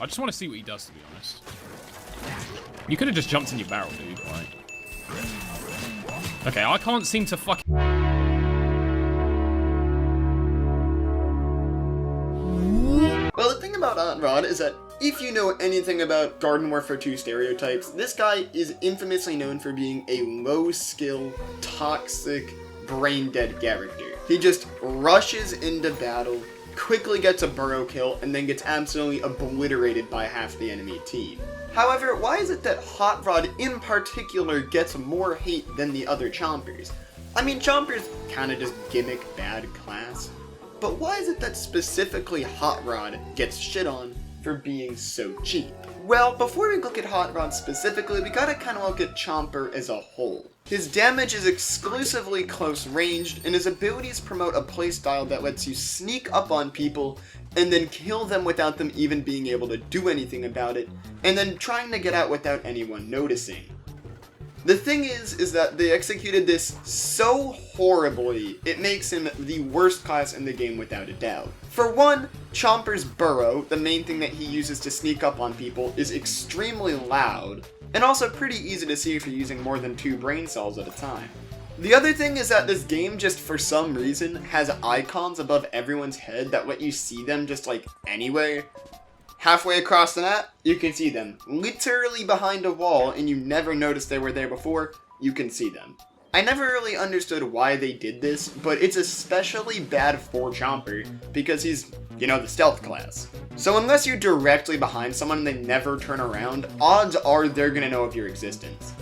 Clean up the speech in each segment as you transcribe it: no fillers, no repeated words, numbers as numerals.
I just want to see what he does, to be honest. You could have just jumped in your barrel, dude, right? Okay, I can't seem to fucking... Well, the thing about Hot Rod is that if you know anything about Garden Warfare 2 stereotypes, this guy is infamously known for being a low-skill, toxic, brain-dead character. He just rushes into battle, quickly gets a burrow kill, and then gets absolutely obliterated by half the enemy team. However, why is it that Hot Rod in particular gets more hate than the other Chompers? I mean, Chomper's kinda just gimmick bad class. But why is it that specifically Hot Rod gets shit on for being so cheap? Well, before we look at Hot Rod specifically, we gotta kinda look at Chomper as a whole. His damage is exclusively close ranged, and his abilities promote a playstyle that lets you sneak up on people and then kill them without them even being able to do anything about it, and then trying to get out without anyone noticing. The thing is that they executed this so horribly, it makes him the worst class in the game without a doubt. For one, Chomper's burrow, the main thing that he uses to sneak up on people, is extremely loud, and also pretty easy to see if you're using more than 2 brain cells at a time. The other thing is that this game just for some reason has icons above everyone's head that let you see them just like anywhere. Halfway across the map, you can see them. Literally behind a wall, and you never noticed they were there before, you can see them. I never really understood why they did this, but it's especially bad for Chomper, because he's, you know, the stealth class. So unless you're directly behind someone and they never turn around, odds are they're gonna know of your existence.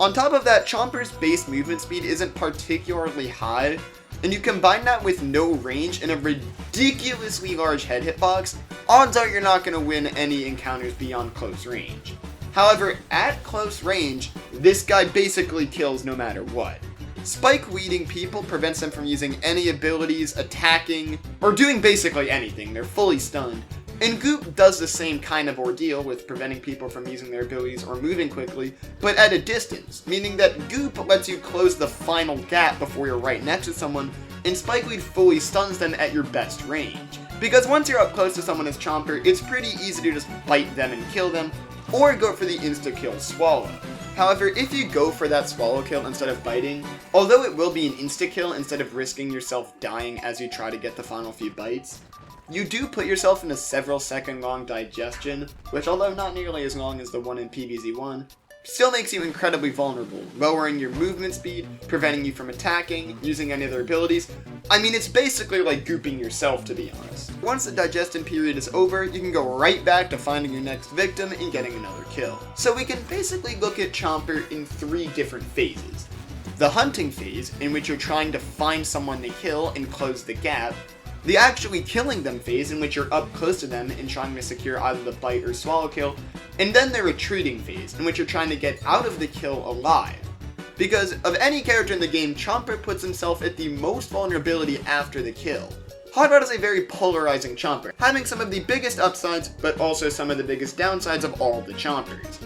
On top of that, Chomper's base movement speed isn't particularly high, and you combine that with no range and a ridiculously large head hitbox, odds are you're not going to win any encounters beyond close range. However, at close range, this guy basically kills no matter what. Spike weeding people prevents them from using any abilities, attacking, or doing basically anything. They're fully stunned. And Goop does the same kind of ordeal with preventing people from using their abilities or moving quickly, but at a distance, meaning that Goop lets you close the final gap before you're right next to someone, and Spikeweed fully stuns them at your best range. Because once you're up close to someone as Chomper, it's pretty easy to just bite them and kill them, or go for the insta-kill Swallow. However, if you go for that Swallow kill instead of biting, although it will be an insta-kill instead of risking yourself dying as you try to get the final few bites, you do put yourself in a several second long digestion, which although not nearly as long as the one in PvZ1, still makes you incredibly vulnerable, lowering your movement speed, preventing you from attacking, using any other abilities. I mean, it's basically like gooping yourself, to be honest. Once the digestion period is over, you can go right back to finding your next victim and getting another kill. So we can basically look at Chomper in 3 different phases. The hunting phase, in which you're trying to find someone to kill and close the gap. The actually killing them phase, in which you're up close to them and trying to secure either the bite or swallow kill, and then the retreating phase, in which you're trying to get out of the kill alive. Because of any character in the game, Chomper puts himself at the most vulnerability after the kill. Hot Rod is a very polarizing Chomper, having some of the biggest upsides, but also some of the biggest downsides of all the Chompers.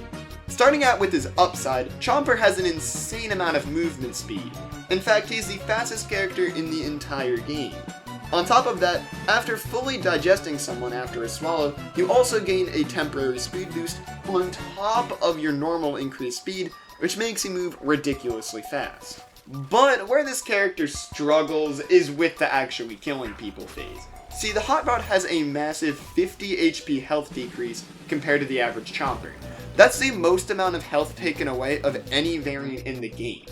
Starting out with his upside, Chomper has an insane amount of movement speed. In fact, he's the fastest character in the entire game. On top of that, after fully digesting someone after a swallow, you also gain a temporary speed boost on top of your normal increased speed, which makes you move ridiculously fast. But where this character struggles is with the actually killing people phase. See, the Hot Rod has a massive 50 HP health decrease compared to the average Chomper. That's the most amount of health taken away of any variant in the game.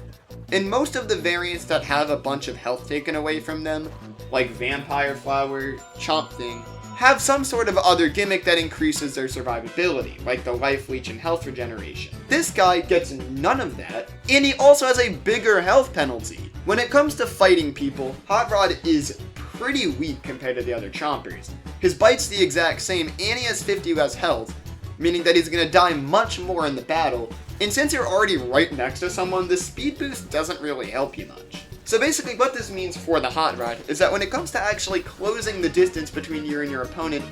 And most of the variants that have a bunch of health taken away from them, like Vampire Flower, Chomp Thing, have some sort of other gimmick that increases their survivability, like the Life Leech and health regeneration. This guy gets none of that, and he also has a bigger health penalty. When it comes to fighting people, Hot Rod is pretty weak compared to the other Chompers. His bite's the exact same, and he has 50 less health, meaning that he's gonna die much more in the battle, and since you're already right next to someone, the speed boost doesn't really help you much. So basically what this means for the Hot Rod is that when it comes to actually closing the distance between you and your opponent,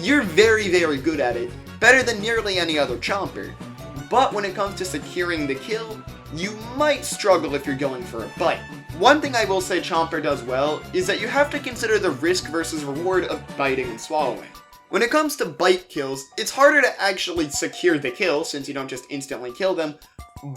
you're very, very good at it, better than nearly any other Chomper. But when it comes to securing the kill, you might struggle if you're going for a bite. One thing I will say Chomper does well is that you have to consider the risk versus reward of biting and swallowing. When it comes to bite kills, it's harder to actually secure the kill since you don't just instantly kill them,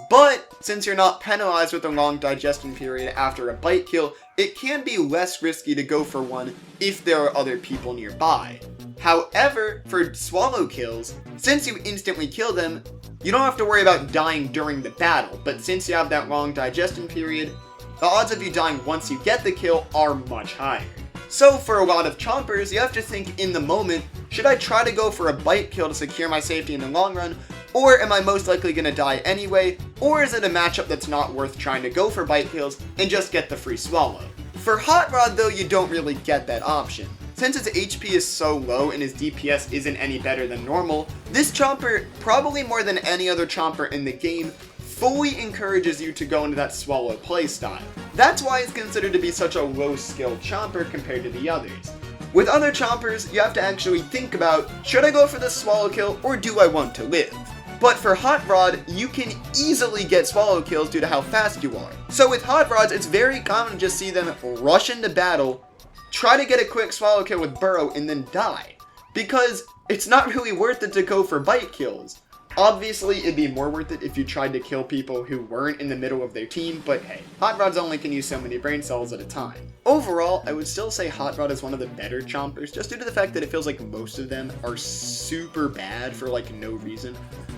but since you're not penalized with a long digestion period after a bite kill, it can be less risky to go for one if there are other people nearby. However, for swallow kills, since you instantly kill them, you don't have to worry about dying during the battle, but since you have that long digestion period, the odds of you dying once you get the kill are much higher. So for a lot of chompers, you have to think in the moment, should I try to go for a bite kill to secure my safety in the long run, or am I most likely going to die anyway, or is it a matchup that's not worth trying to go for bite kills and just get the free swallow? For Hot Rod though, you don't really get that option. Since his HP is so low and his DPS isn't any better than normal, this Chomper, probably more than any other Chomper in the game, fully encourages you to go into that swallow playstyle. That's why it's considered to be such a low-skilled Chomper compared to the others. With other Chompers, you have to actually think about, should I go for the swallow kill or do I want to live? But for Hot Rod, you can easily get swallow kills due to how fast you are. So with Hot Rods, it's very common to just see them rush into battle, try to get a quick swallow kill with Burrow, and then die. Because it's not really worth it to go for bite kills. Obviously, it'd be more worth it if you tried to kill people who weren't in the middle of their team, but hey, Hot Rods only can use so many brain cells at a time. Overall, I would still say Hot Rod is one of the better Chompers, just due to the fact that it feels like most of them are super bad for like no reason.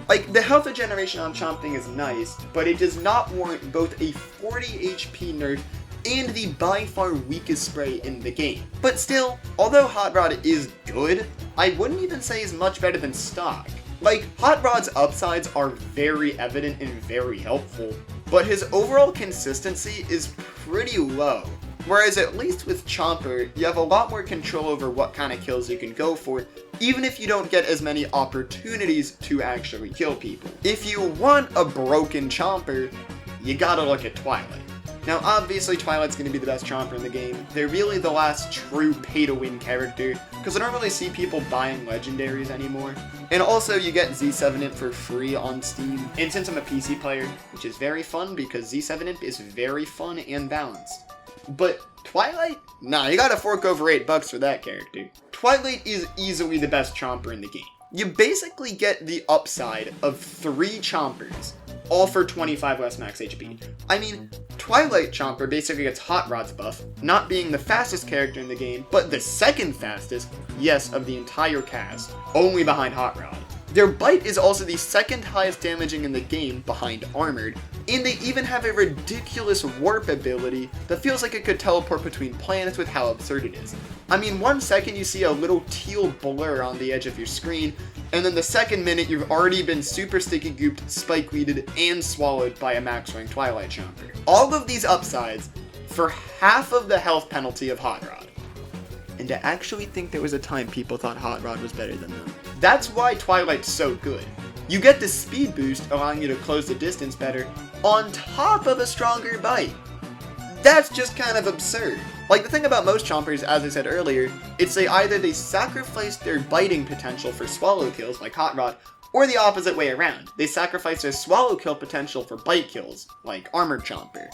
Like, the health regeneration on Chomping is nice, but it does not warrant both a 40 HP nerf and the by far weakest spray in the game. But still, although Hot Rod is good, I wouldn't even say he's much better than stock. Like, Hot Rod's upsides are very evident and very helpful, but his overall consistency is pretty low. Whereas at least with Chomper, you have a lot more control over what kind of kills you can go for, even if you don't get as many opportunities to actually kill people. If you want a broken Chomper, you gotta look at Twilight. Now obviously Twilight's going to be the best Chomper in the game. They're really the last true pay-to-win character, because I don't really see people buying legendaries anymore. And also you get Z7 Imp for free on Steam, and since I'm a PC player, which is very fun because Z7 Imp is very fun and balanced. But Twilight? Nah, you gotta fork over $8 for that character. Twilight is easily the best Chomper in the game. You basically get the upside of 3 Chompers, all for 25 less max HP. I mean, Twilight Chomper basically gets Hot Rod's buff, not being the fastest character in the game, but the second fastest, yes, of the entire cast, only behind Hot Rod. Their bite is also the second highest damaging in the game behind Armored, and they even have a ridiculous warp ability that feels like it could teleport between planets with how absurd it is. I mean, 1 second you see a little teal blur on the edge of your screen, and then the second minute you've already been super sticky gooped, spike weeded, and swallowed by a max rank Twilight Chomper. All of these upsides for half of the health penalty of Hot Rod. And to actually think there was a time people thought Hot Rod was better than them. That's why Twilight's so good. You get the speed boost, allowing you to close the distance better, on top of a stronger bite. That's just kind of absurd. Like, the thing about most Chompers, as I said earlier, it's either they sacrifice their biting potential for swallow kills, like Hot Rod, or the opposite way around. They sacrifice their swallow kill potential for bite kills, like Armored Chomper.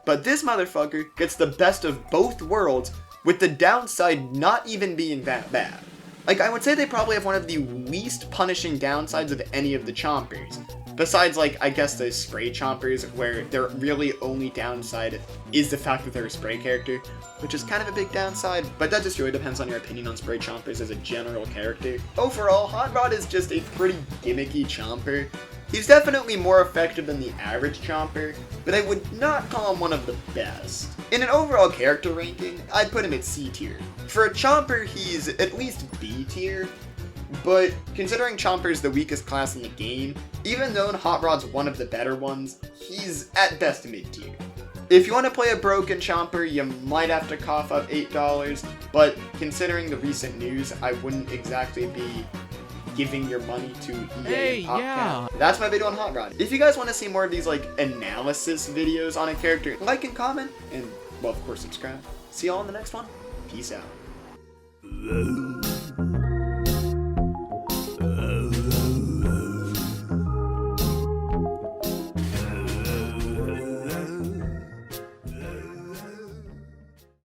But this motherfucker gets the best of both worlds, with the downside not even being that bad. Like, I would say they probably have one of the least punishing downsides of any of the Chompers. Besides, like, I guess the Spray Chompers, where their really only downside is the fact that they're a Spray character, which is kind of a big downside, but that just really depends on your opinion on Spray Chompers as a general character. Overall, Hot Rod is just a pretty gimmicky Chomper. He's definitely more effective than the average Chomper, but I would not call him one of the best. In an overall character ranking, I'd put him at C tier. For a Chomper, he's at least B tier, but considering Chomper's the weakest class in the game, even though Hot Rod's one of the better ones, he's at best mid tier. If you want to play a broken Chomper, you might have to cough up $8, but considering the recent news, I wouldn't exactly be giving your money to EA and PopCap. That's my video on Hot Rod. If you guys want to see more of these like analysis videos on a character, like and comment, and well, of course subscribe. See y'all in the next one. Peace out.